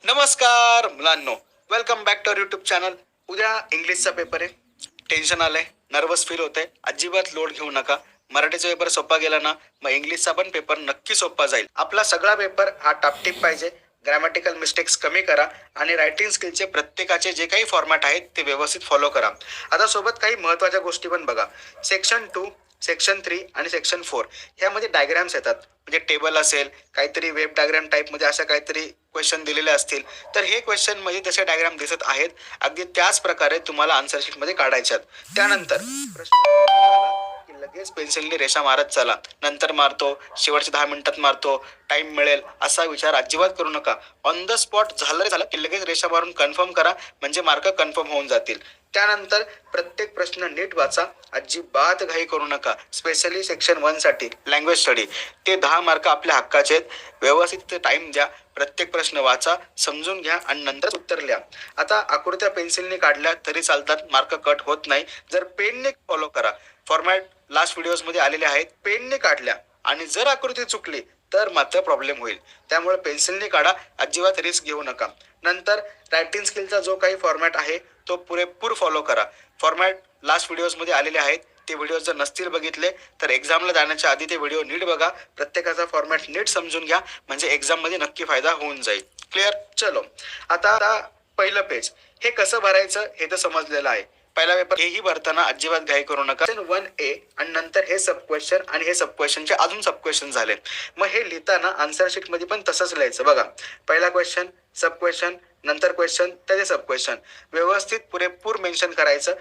नमस्कार मुलांनो, welcome back to YouTube channel. उद्या इंग्लिशचा पेपर आहे. टेन्शन आलंय, नर्वस फील होतंय. अजिबात लोड घेऊ नका. मराठीचा पेपर सोपा गेला ना, मग इंग्लिशचा पण पेपर नक्की सोपा जाईल. आपला सगळा पेपर हा टापटीप पाहिजे. ग्रॅमॅटिकल मिस्टेक्स कमी करा आणि रायटिंग स्किलचे प्रत्येकाचे जे काही फॉर्मॅट आहेत ते व्यवस्थित फॉलो करा. आता सोबत काही महत्त्वाच्या गोष्टी पण बघा. सेक्शन 2, सेक्शन 3 आणि सेक्शन 4 ह्यामध्ये डायग्राम्स येतात. म्हणजे टेबल असेल, काहीतरी वेब डायग्राम टाईपमध्ये अशा काहीतरी क्वेश्चन दिलेले असतील, तर हे क्वेश्चन मध्ये जसे डायग्राम दिसत आहेत अगदी त्याच प्रकारे तुम्हाला आन्सर शीट मध्ये काढायच्यात. त्यानंतर प्रश्न झाला की लगेच पेन्सिलने रेषा मारत चला. नंतर मारतो, शेवटच्या 10 मिनिटात मारतो, टाइम मिळेल असा विचार अजिबात करू नका. ऑन द स्पॉट झालं की लगेच रेषा मारून कन्फर्म करा, म्हणजे मार्क कन्फर्म होऊन जातील. त्यानंतर प्रत्येक प्रश्न नीट वाचा, अजिबात घाई करू नका. स्पेशली सेक्शन 1 साठी लँग्वेज स्टडी, ते 10 मार्क आपल्या हक्काचे आहेत. व्यवस्थित टाइम द्या, प्रत्येक प्रश्न वाचा, समजून घ्या आणि नंतर उत्तर लिहा. आता आकृत्या पेन्सिलने काढल्या तरी चालतात, मार्क कट होत नाही. जर पेनने फॉलो करा, फॉर्मॅट लास्ट व्हिडिओज मध्ये आलेले आहेत. पेनने काढल्या आणि जर आकृती चुकली तर मात्र प्रॉब्लेम होईल. त्यामुळे पेन्सिलने काढा, अजिबात रिस्क घेऊ नका. नंतर रायटिंग स्किलचा जो काही फॉर्मॅट आहे तो पुरेपूर फॉलो करा. फॉर्मॅट लास्ट व्हिडिओज मध्ये आलेले आहेत. ते व्हिडिओ जर नसतील बघितले तर एक्झामला जाण्याच्या आधी ते व्हिडिओ नीट बघा. प्रत्येकाचा फॉर्मॅट नीट समजून घ्या, म्हणजे एक्झाम मध्ये नक्की फायदा होऊन जाईल. क्लिअर? चलो, आता पहिलं पेज हे कसं भरायचं हे तर समजलेलं आहे. पहिला पेपर हेही भरताना अजिबात घाई करू नका. 1A आणि नंतर हे सब क्वेश्चन आणि हे सब क्वेश्चनचे अजून सब क्वेश्चन झाले. मग हे लिहिताना आन्सर शीट मध्ये पण तसंच लिहायचं. बघा, पहिला क्वेश्चन, सब क्वेश्चन, नंतर क्वेश्चन, त्याचे सब क्वेश्चन, व्यवस्थित पुरेपूर मेन्शन करायचं.